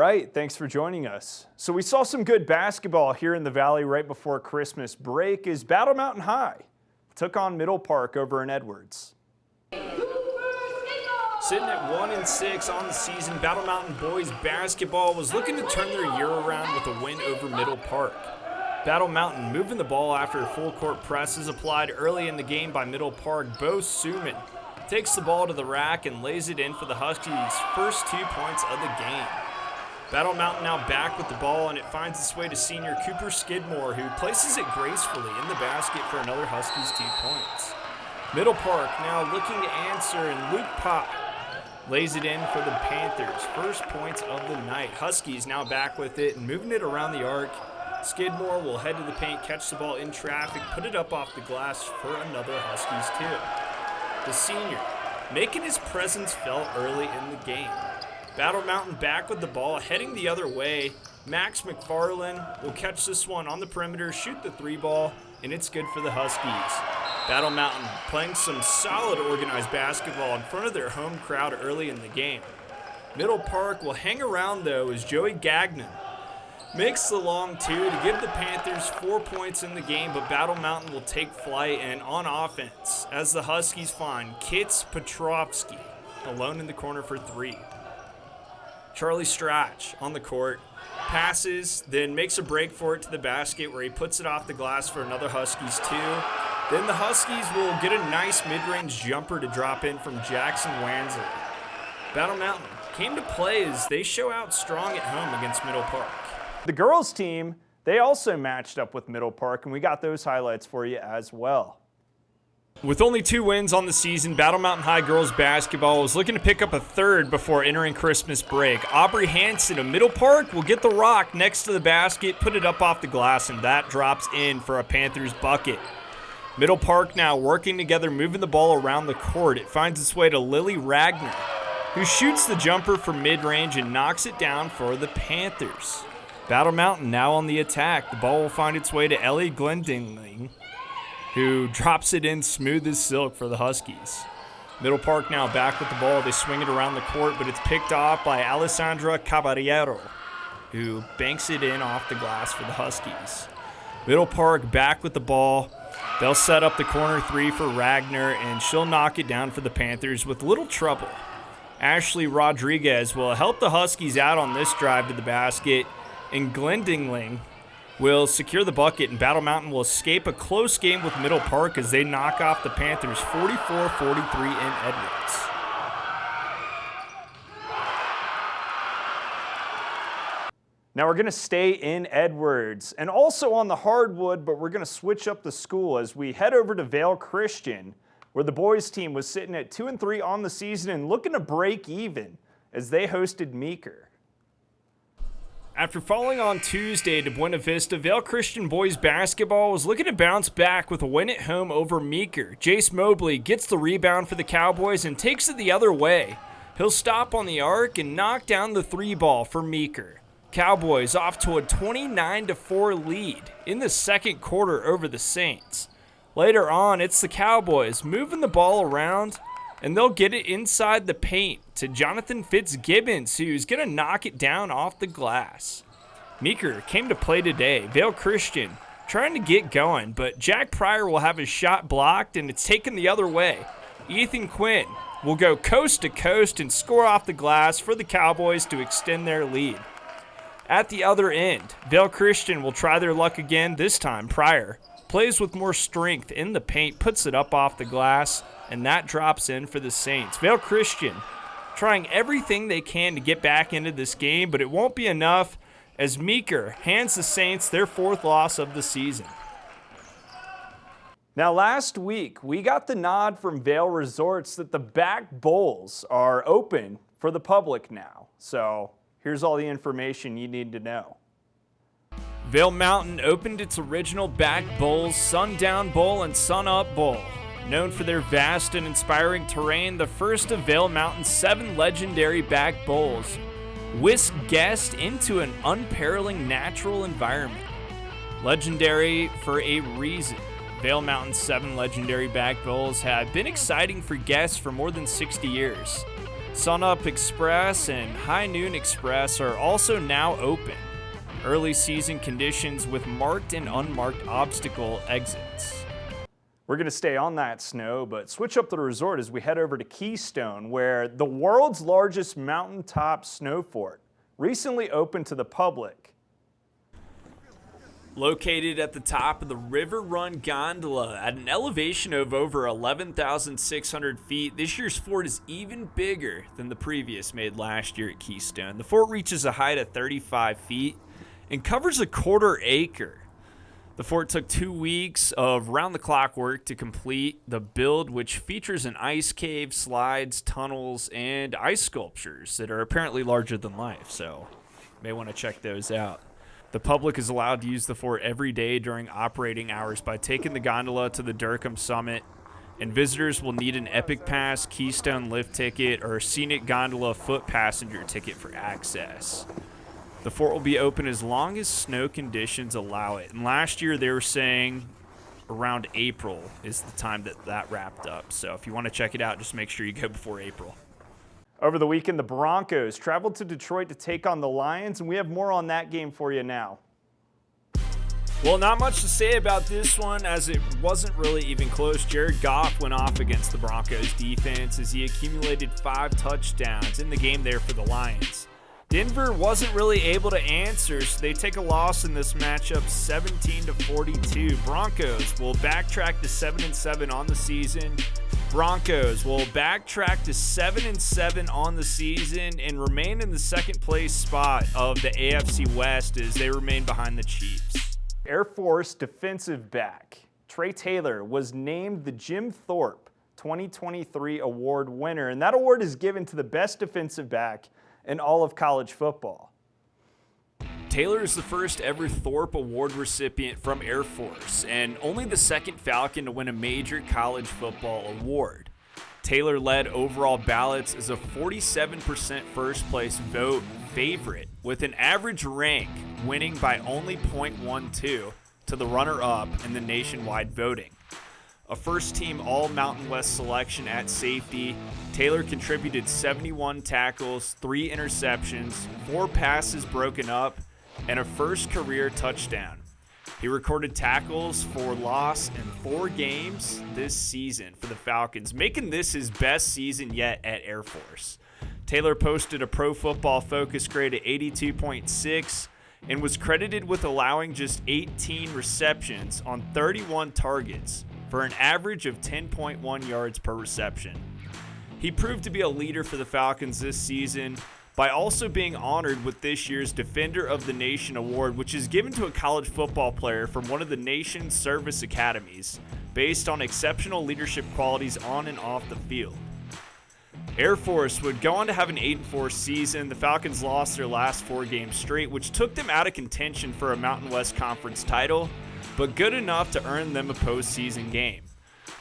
right, thanks for joining us. So we saw some good basketball here in the Valley right before Christmas break as Battle Mountain High took on Middle Park over in Edwards. Sitting at 1-6 on the season, Battle Mountain boys basketball was looking to turn their year around with a win over Middle Park. Battle Mountain moving the ball after a full court press is applied early in the game by Middle Park. Bo Suman takes the ball to the rack and lays it in for the Huskies' first 2 points of the game. Battle Mountain now back with the ball, and it finds its way to senior Cooper Skidmore, who places it gracefully in the basket for another Huskies 2 points. Middle Park now looking to answer, and Luke Pop lays it in for the Panthers' first points of the night. Huskies now back with it and moving it around the arc. Skidmore will head to the paint, catch the ball in traffic, put it up off the glass for another Huskies 2. The senior making his presence felt early in the game. Battle Mountain back with the ball, heading the other way. Max McFarland will catch this one on the perimeter, shoot the 3-ball, and it's good for the Huskies. Battle Mountain playing some solid organized basketball in front of their home crowd early in the game. Middle Park will hang around though as Joey Gagnon makes the long 2 to give the Panthers 4 points in the game, but Battle Mountain will take flight and on offense as the Huskies find Kits Petrovsky alone in the corner for 3. Charlie Strach on the court, passes, then makes a break for it to the basket where he puts it off the glass for another Huskies 2. Then the Huskies will get a nice mid-range jumper to drop in from Jackson Wansley. Battle Mountain came to play as they show out strong at home against Middle Park. The girls team, they also matched up with Middle Park, and we got those highlights for you as well. With only 2 wins on the season, Battle Mountain High girls basketball was looking to pick up a third before entering Christmas break. Aubrey Hansen of Middle Park will get the rock next to the basket, put it up off the glass, and that drops in for a Panthers bucket. Middle Park now working together, moving the ball around the court. It finds its way to Lily Ragnar, who shoots the jumper from mid-range and knocks it down for the Panthers. Battle Mountain now on the attack. The ball will find its way to Ellie Glendingling, who drops it in smooth as silk for the Huskies. Middle Park now back with the ball. They swing it around the court, but it's picked off by Alessandra Caballero, who banks it in off the glass for the Huskies. Middle Park back with the ball. They'll set up the corner 3 for Ragnar, and she'll knock it down for the Panthers with little trouble. Ashley Rodriguez will help the Huskies out on this drive to the basket, and Glendingling will secure the bucket, and Battle Mountain will escape a close game with Middle Park as they knock off the Panthers 44-43 in Edwards. Now we're going to stay in Edwards and also on the hardwood, but we're going to switch up the school as we head over to Vale Christian, where the boys team was sitting at 2-3 on the season and looking to break even as they hosted Meeker. After falling on Tuesday to Buena Vista, Vale Christian boys basketball was looking to bounce back with a win at home over Meeker. Jace Mobley gets the rebound for the Cowboys and takes it the other way. He'll stop on the arc and knock down the 3-ball for Meeker. Cowboys off to a 29-4 lead in the second quarter over the Saints. Later on, it's the Cowboys moving the ball around, and they'll get it inside the paint to Jonathan Fitzgibbons, who's going to knock it down off the glass. Meeker came to play today. Vale Christian trying to get going, but Jack Pryor will have his shot blocked, and it's taken the other way. Ethan Quinn will go coast to coast and score off the glass for the Cowboys to extend their lead. At the other end, Vale Christian will try their luck again. This time, Pryor plays with more strength in the paint, puts it up off the glass, and that drops in for the Saints. Vale Christian trying everything they can to get back into this game, but it won't be enough as Meeker hands the Saints their 4th loss of the season. Now last week, we got the nod from Vale Resorts that the back bowls are open for the public now. So here's all the information you need to know. Vale Mountain opened its original back bowls, Sundown Bowl and Sun Up Bowl. Known for their vast and inspiring terrain, the first of Vale Mountain's 7 legendary back bowls whisk guests into an unparalleled natural environment. Legendary for a reason. Vale Mountain's 7 legendary back bowls have been exciting for guests for more than 60 years. Sunup Express and High Noon Express are also now open. Early season conditions with marked and unmarked obstacle exits. We're going to stay on that snow, but switch up the resort as we head over to Keystone, where the world's largest mountaintop snow fort recently opened to the public. Located at the top of the River Run Gondola at an elevation of over 11,600 feet, this year's fort is even bigger than the previous made last year at Keystone. The fort reaches a height of 35 feet and covers a quarter acre. The fort took 2 weeks of round-the-clock work to complete the build, which features an ice cave, slides, tunnels, and ice sculptures that are apparently larger than life, so you may want to check those out. The public is allowed to use the fort every day during operating hours by taking the gondola to the Durkham summit, and visitors will need an Epic Pass, Keystone lift ticket, or a Scenic Gondola foot passenger ticket for access. The fort will be open as long as snow conditions allow it, and last year they were saying around April is the time that wrapped up. So if you want to check it out, just make sure you go before April. Over the weekend, the Broncos traveled to Detroit to take on the Lions, and we have more on that game for you now. Well, not much to say about this one, as it wasn't really even close. Jared Goff went off against the Broncos defense as he accumulated 5 touchdowns in the game there for the Lions. Denver wasn't really able to answer, so they take a loss in this matchup 17-42. Broncos will backtrack to 7-7 on the season. Broncos will backtrack to 7-7 on the season and remain in the second place spot of the AFC West as they remain behind the Chiefs. Air Force defensive back Trey Taylor was named the Jim Thorpe 2023 award winner, and that award is given to the best defensive back in all of college football. Taylor is the first ever Thorpe Award recipient from Air Force and only the second Falcon to win a major college football award. Taylor led overall ballots as a 47% first place vote favorite, with an average rank winning by only 0.12 to the runner-up in the nationwide voting. A first-team All-Mountain West selection at safety, Taylor contributed 71 tackles, 3 interceptions, 4 passes broken up, and a first career touchdown. He recorded tackles for loss in 4 games this season for the Falcons, making this his best season yet at Air Force. Taylor posted a Pro Football Focus grade of 82.6 and was credited with allowing just 18 receptions on 31 targets for an average of 10.1 yards per reception. He proved to be a leader for the Falcons this season by also being honored with this year's Defender of the Nation award, which is given to a college football player from one of the nation's service academies based on exceptional leadership qualities on and off the field. Air Force would go on to have an 8-4 season. The Falcons lost their last 4 games straight, which took them out of contention for a Mountain West Conference title, but good enough to earn them a postseason game.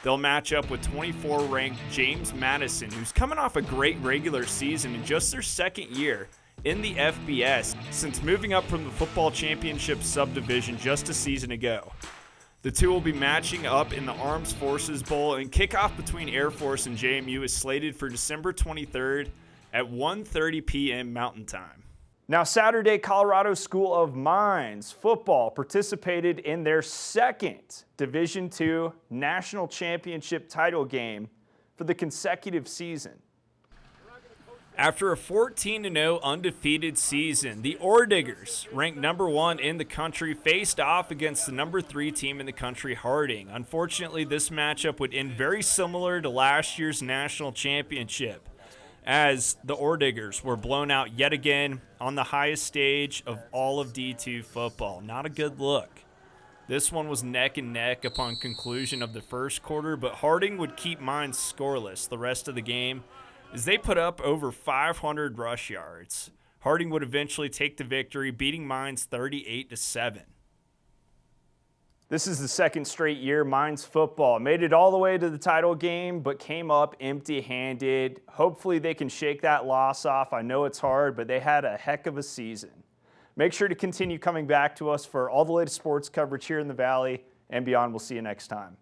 They'll match up with 24-ranked James Madison, who's coming off a great regular season in just their second year in the FBS since moving up from the Football Championship subdivision just a season ago. The two will be matching up in the Armed Forces Bowl, and kickoff between Air Force and JMU is slated for December 23rd at 1:30 p.m. Mountain Time. Now Saturday, Colorado School of Mines football participated in their second Division II National Championship title game for the consecutive season. After a 14-0 undefeated season, the Orediggers, ranked number 1 in the country, faced off against the number 3 team in the country, Harding. Unfortunately, this matchup would end very similar to last year's national championship, as the Orediggers were blown out yet again on the highest stage of all of D2 football. Not a good look. This one was neck and neck upon conclusion of the first quarter, but Harding would keep Mines scoreless the rest of the game as they put up over 500 rush yards. Harding would eventually take the victory, beating Mines 38-7. This is the second straight year Mines football made it all the way to the title game, but came up empty-handed. Hopefully they can shake that loss off. I know it's hard, but they had a heck of a season. Make sure to continue coming back to us for all the latest sports coverage here in the Valley and beyond. We'll see you next time.